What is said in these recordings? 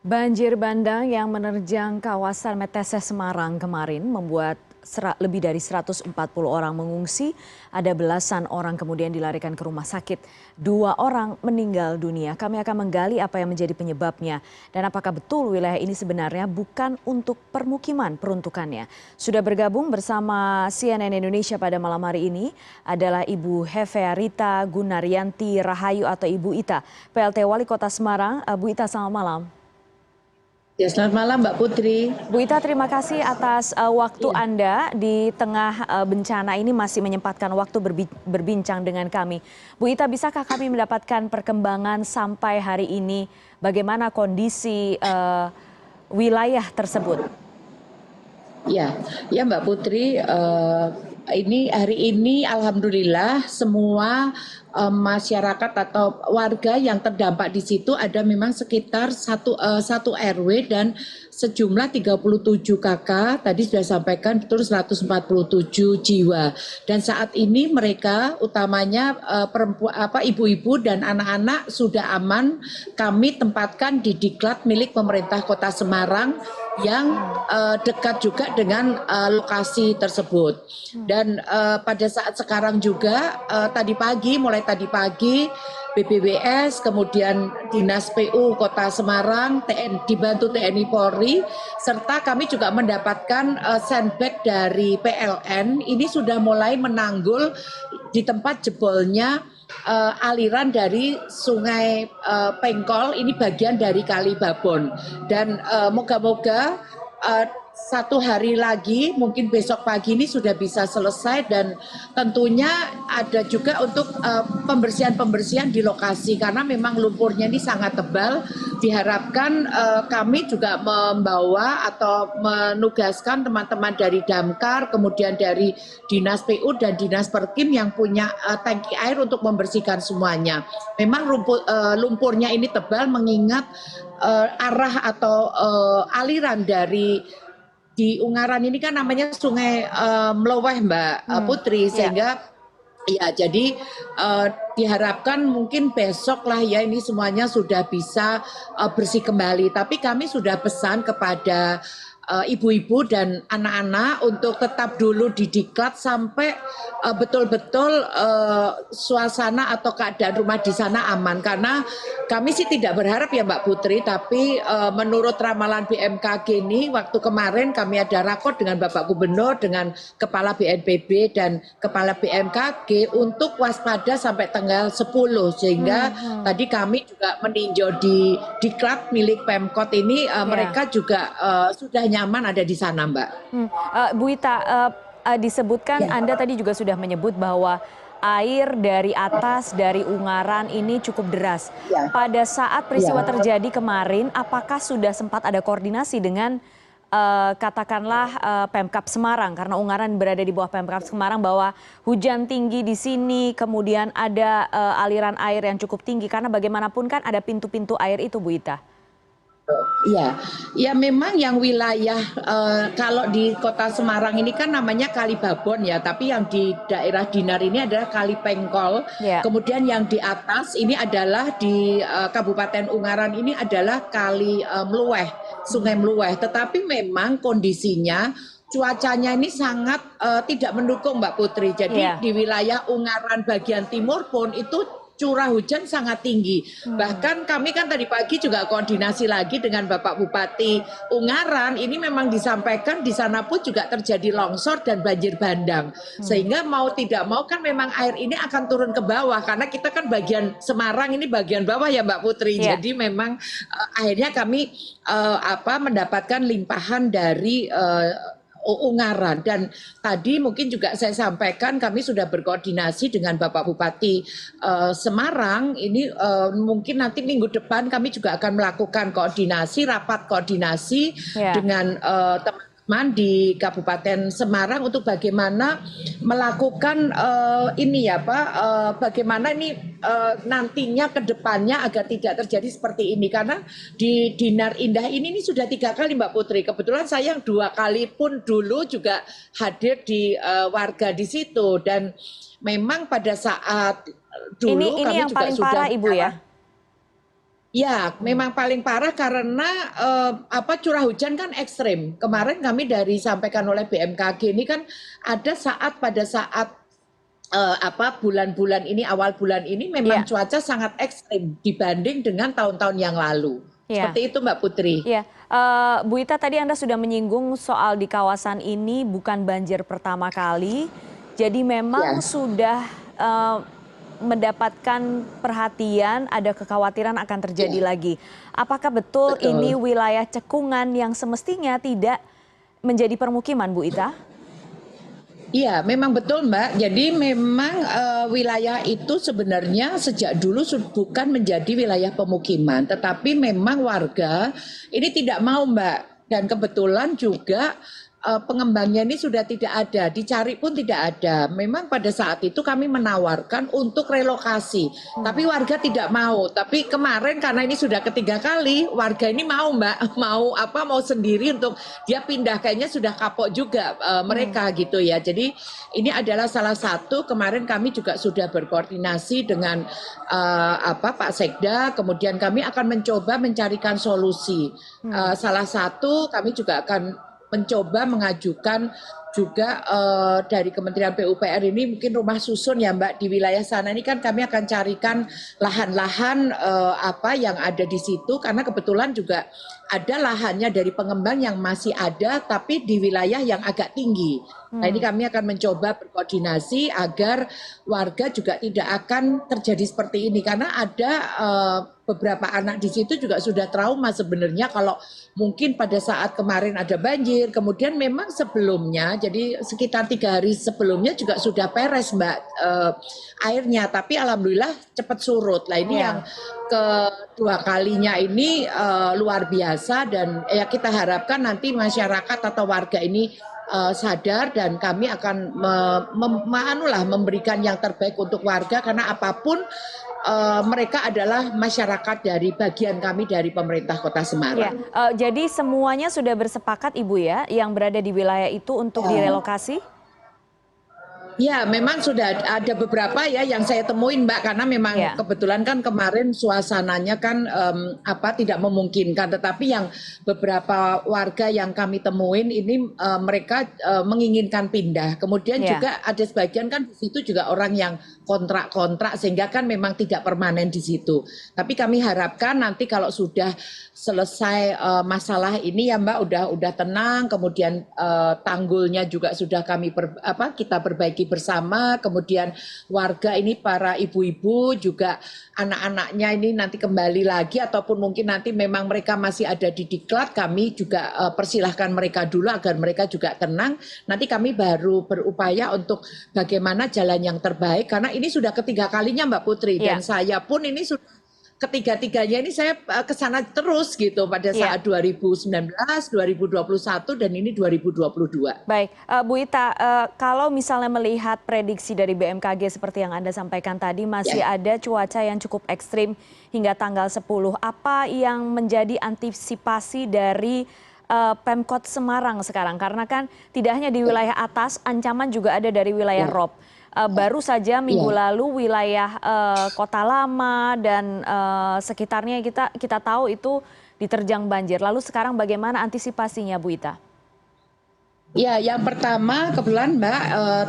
Banjir bandang yang menerjang kawasan Metese Semarang kemarin membuat lebih dari 140 orang mengungsi, ada belasan orang kemudian dilarikan ke rumah sakit. 2 orang meninggal dunia. Kami akan menggali apa yang menjadi penyebabnya dan apakah betul wilayah ini sebenarnya bukan untuk permukiman peruntukannya. Sudah bergabung bersama CNN Indonesia pada malam hari ini adalah Ibu Hefea Rita Gunaryanti Rahayu atau Ibu Ita, PLT Wali Kota Semarang. Bu Ita, selamat malam. Ya, selamat malam Mbak Putri. Bu Ita, terima kasih atas waktu Iya. Anda di tengah bencana ini masih menyempatkan waktu berbincang dengan kami. Bu Ita, bisakah kami mendapatkan perkembangan sampai hari ini bagaimana kondisi wilayah tersebut? Ya, ya Mbak Putri, ini hari ini alhamdulillah semua masyarakat atau warga yang terdampak di situ ada memang sekitar satu RW dan sejumlah 37 KK, tadi sudah sampaikan betul 147 jiwa. Dan saat ini mereka utamanya ibu-ibu dan anak-anak sudah aman, kami tempatkan di Diklat milik pemerintah Kota Semarang yang dekat juga dengan lokasi tersebut. Dan pada saat sekarang juga mulai tadi pagi BPWS, kemudian Dinas PU Kota Semarang, dibantu TNI Polri, serta kami juga mendapatkan sandbag dari PLN, ini sudah mulai menanggul di tempat jebolnya aliran dari Sungai Pengkol, ini bagian dari Kali Babon. Dan moga-moga satu hari lagi, mungkin besok pagi ini sudah bisa selesai, dan tentunya ada juga untuk pembersihan di lokasi karena memang lumpurnya ini sangat tebal. Diharapkan kami juga membawa atau menugaskan teman-teman dari Damkar, kemudian dari Dinas PU dan Dinas Perkim yang punya tangki air untuk membersihkan semuanya. Memang lumpurnya ini tebal mengingat arah atau aliran di Ungaran ini kan namanya Sungai Mloweh Mbak Putri, sehingga ya jadi diharapkan mungkin besok lah ya ini semuanya sudah bisa bersih kembali. Tapi kami sudah pesan kepada ibu-ibu dan anak-anak untuk tetap dulu di Diklat sampai betul-betul suasana atau keadaan rumah di sana aman. Karena kami sih tidak berharap ya Mbak Putri, tapi menurut ramalan BMKG ini waktu kemarin kami ada rakor dengan Bapak Gubernur, dengan Kepala BNPB dan Kepala BMKG untuk waspada sampai tanggal 10, sehingga tadi kami juga meninjau di Diklat milik Pemkot ini mereka juga sudah nyaman ada di sana Mbak. Bu Ita, disebutkan Anda tadi juga sudah menyebut bahwa air dari atas, dari Ungaran ini cukup deras. Pada saat peristiwa terjadi kemarin, apakah sudah sempat ada koordinasi dengan katakanlah Pemkab Semarang, karena Ungaran berada di bawah Pemkab Semarang, bahwa hujan tinggi di sini, kemudian ada aliran air yang cukup tinggi, karena bagaimanapun kan ada pintu-pintu air itu, Bu Ita. Iya, ya memang yang wilayah kalau di Kota Semarang ini kan namanya Kali Babon ya, tapi yang di daerah Dinar ini adalah Kali Pengkol. Kemudian yang di atas ini adalah di Kabupaten Ungaran ini adalah Kali Mluweh, Sungai Mluweh. Tetapi memang kondisinya cuacanya ini sangat tidak mendukung Mbak Putri. Jadi di wilayah Ungaran bagian timur pun itu curah hujan sangat tinggi. Bahkan kami kan tadi pagi juga koordinasi lagi dengan Bapak Bupati Ungaran, ini memang disampaikan di sana pun juga terjadi longsor dan banjir bandang. Sehingga mau tidak mau kan memang air ini akan turun ke bawah, karena kita kan bagian Semarang ini bagian bawah ya Mbak Putri. Jadi memang akhirnya kami mendapatkan limpahan dari Ungaran. Dan tadi mungkin juga saya sampaikan kami sudah berkoordinasi dengan Bapak Bupati Semarang. Ini mungkin nanti minggu depan kami juga akan melakukan rapat koordinasi dengan teman-teman di Kabupaten Semarang untuk bagaimana melakukan bagaimana ini nantinya ke depannya agar tidak terjadi seperti ini. Karena di Dinar Indah ini sudah 3 kali Mbak Putri. Kebetulan saya yang 2 kali pun dulu juga hadir di warga di situ, dan memang pada saat dulu ini kami yang juga paling sudah parah Ibu ya? Ya, memang paling parah karena curah hujan kan ekstrim. Kemarin kami dari sampaikan oleh BMKG ini kan ada pada saat bulan-bulan ini awal bulan ini memang Ya, cuaca sangat ekstrim dibanding dengan tahun-tahun yang lalu. ya. Seperti itu Mbak Putri. Ya, Bu Ita tadi Anda sudah menyinggung soal di kawasan ini bukan banjir pertama kali, jadi memang Ya, sudah mendapatkan perhatian, ada kekhawatiran akan terjadi ya, lagi. Apakah betul ini betul. wilayah cekungan yang semestinya tidak menjadi permukiman, Bu Ita? Iya, memang betul Mbak. Jadi memang wilayah itu sebenarnya sejak dulu bukan menjadi wilayah pemukiman, tetapi memang warga ini tidak mau Mbak. Dan kebetulan juga pengembangnya ini sudah tidak ada, dicari pun tidak ada. Memang pada saat itu kami menawarkan untuk relokasi, tapi warga tidak mau. Tapi kemarin karena ini sudah ketiga kali, warga ini mau Mbak, mau sendiri untuk dia pindah, kayaknya sudah kapok juga mereka gitu ya. Jadi ini adalah salah satu kemarin kami juga sudah berkoordinasi dengan Pak Sekda, kemudian kami akan mencoba mencarikan solusi. Salah satu kami juga akan mencoba mengajukan juga dari Kementerian PUPR ini mungkin rumah susun ya Mbak di wilayah sana ini kan kami akan carikan lahan-lahan yang ada di situ karena kebetulan juga ada lahannya dari pengembang yang masih ada tapi di wilayah yang agak tinggi. Nah ini kami akan mencoba berkoordinasi agar warga juga tidak akan terjadi seperti ini karena ada beberapa anak di situ juga sudah trauma sebenarnya kalau mungkin pada saat kemarin ada banjir, kemudian memang sebelumnya, jadi sekitar 3 hari sebelumnya juga sudah peres Mbak airnya, tapi alhamdulillah cepat surut. Nah ini yang Ya. kedua kalinya ini luar biasa dan ya kita harapkan nanti masyarakat atau warga ini sadar dan kami akan memberikan yang terbaik untuk warga karena apapun mereka adalah masyarakat dari bagian kami dari pemerintah Kota Ya, Semarang. jadi semuanya sudah bersepakat Ibu ya, yang berada di wilayah itu untuk Ya. direlokasi? Ya, memang sudah ada beberapa ya yang saya temuin Mbak karena memang Ya, kebetulan kan kemarin suasananya kan tidak memungkinkan tetapi yang beberapa warga yang kami temuin ini mereka menginginkan pindah. Kemudian ya. juga ada sebagian kan di situ juga orang yang kontrak-kontrak sehingga kan memang tidak permanen di situ. Tapi kami harapkan nanti kalau sudah selesai masalah ini ya Mbak udah tenang kemudian tanggulnya juga sudah kita perbaiki bersama, kemudian warga ini para ibu-ibu juga anak-anaknya ini nanti kembali lagi ataupun mungkin nanti memang mereka masih ada di diklat, kami juga persilahkan mereka dulu agar mereka juga tenang. Nanti kami baru berupaya untuk bagaimana jalan yang terbaik karena ini sudah ketiga kalinya Mbak Putri dan Ya, saya pun ini sudah ketiga-tiganya ini saya ke sana terus gitu pada ya. saat 2019, 2021 dan ini 2022. Baik, Bu Ita, kalau misalnya melihat prediksi dari BMKG seperti yang Anda sampaikan tadi, masih Ya. ada cuaca yang cukup ekstrim hingga tanggal 10. Apa yang menjadi antisipasi dari Pemkot Semarang sekarang? Karena kan tidak hanya di wilayah atas, ancaman juga ada dari wilayah Ya. rob. Baru saja minggu Ya. lalu wilayah Kota Lama dan sekitarnya kita tahu itu diterjang banjir. Lalu sekarang bagaimana antisipasinya, Bu Ita? Ya, yang pertama kebetulan Mbak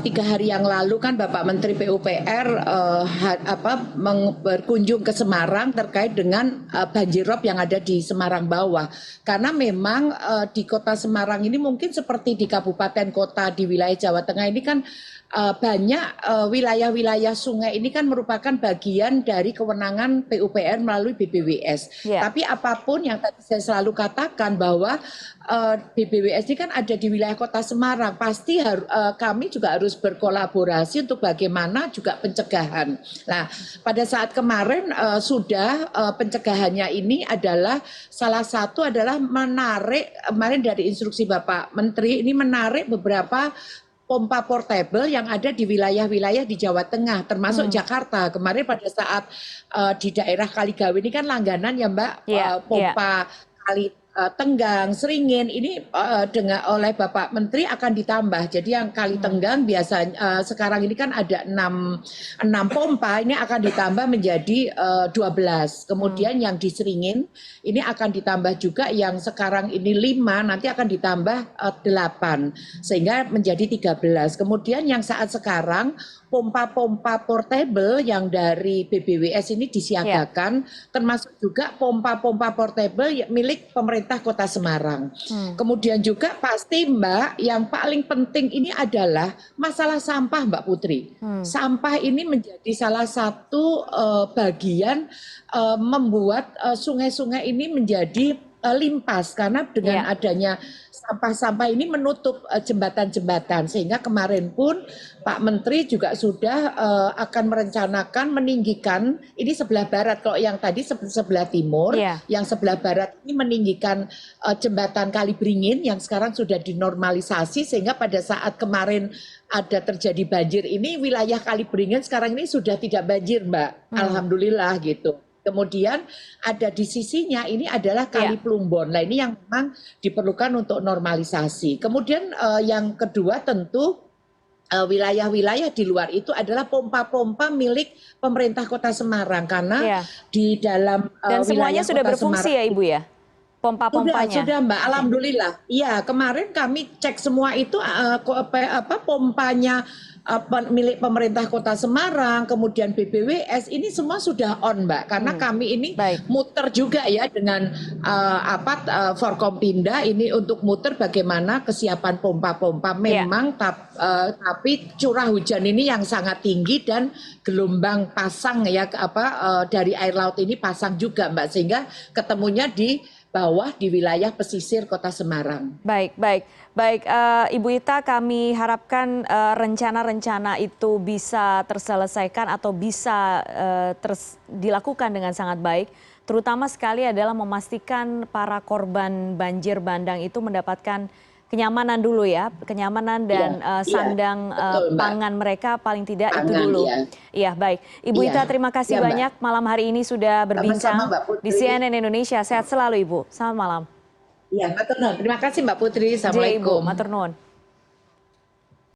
3 hari yang lalu kan Bapak Menteri PUPR berkunjung ke Semarang terkait dengan banjir rob yang ada di Semarang bawah. Karena memang di Kota Semarang ini mungkin seperti di kabupaten kota di wilayah Jawa Tengah ini kan banyak wilayah-wilayah sungai ini kan merupakan bagian dari kewenangan PUPR melalui BBWS. Ya. Tapi apapun yang tadi saya selalu katakan bahwa BBWS ini kan ada di wilayah Kota Semarang, pasti kami juga harus berkolaborasi untuk bagaimana juga pencegahan. Nah, pada saat kemarin sudah pencegahannya ini adalah salah satu adalah menarik kemarin dari instruksi Bapak Menteri ini menarik beberapa pompa portable yang ada di wilayah-wilayah di Jawa Tengah, termasuk Jakarta. Kemarin pada saat di daerah Kaligawe ini kan langganan ya Mbak, Iya, iya. pompa kali Tenggang, Seringin ini dengan oleh Bapak Menteri akan ditambah. Jadi yang Kali Tenggang biasanya sekarang ini kan ada 6 pompa, ini akan ditambah menjadi 12. Kemudian yang di Seringin ini akan ditambah juga, yang sekarang ini 5 nanti akan ditambah 8 sehingga menjadi 13. Kemudian yang saat sekarang pompa-pompa portable yang dari BBWS ini disiagakan, termasuk juga pompa-pompa portable milik pemerintah Kota Semarang. Kemudian juga pasti Mbak, yang paling penting ini adalah masalah sampah Mbak Putri. Sampah ini menjadi salah satu bagian membuat sungai-sungai ini menjadi limpas, karena dengan adanya sampah-sampah ini menutup jembatan-jembatan, sehingga kemarin pun Pak Menteri juga sudah akan merencanakan meninggikan ini sebelah barat, kalau yang tadi sebelah timur, yang sebelah barat ini meninggikan jembatan Kali Beringin yang sekarang sudah dinormalisasi, sehingga pada saat kemarin ada terjadi banjir ini wilayah Kali Beringin sekarang ini sudah tidak banjir Mbak, alhamdulillah gitu. Kemudian ada di sisinya ini adalah Kali Plumbon. Nah ini yang memang diperlukan untuk normalisasi. Kemudian yang kedua tentu wilayah-wilayah di luar itu adalah pompa-pompa milik pemerintah Kota Semarang, karena di dalam dan semuanya wilayah sudah Kota berfungsi Semarang, ya Ibu ya, pompa-pompanya? Sudah Mbak, alhamdulillah. Iya, kemarin kami cek semua itu pompanya milik pemerintah Kota Semarang, kemudian BBWS ini semua sudah on Mbak, karena kami ini muter juga ya dengan Forkompinda ini untuk muter bagaimana kesiapan pompa-pompa. Memang tapi curah hujan ini yang sangat tinggi dan gelombang pasang ya dari air laut ini pasang juga Mbak, sehingga ketemunya di bawah di wilayah pesisir Kota Semarang. Baik, Ibu Ita, kami harapkan rencana-rencana itu bisa terselesaikan atau bisa dilakukan dengan sangat baik. Terutama sekali adalah memastikan para korban banjir bandang itu mendapatkan kenyamanan dulu ya, kenyamanan dan sandang pangan mereka paling tidak itu dulu. Iya, baik. Ibu Ita, terima kasih banyak malam hari ini sudah berbincang di CNN Indonesia. Sehat selalu Ibu. Selamat malam. Iya, matur nuwun. Terima kasih Mbak Putri. Assalamualaikum. Matur nuwun.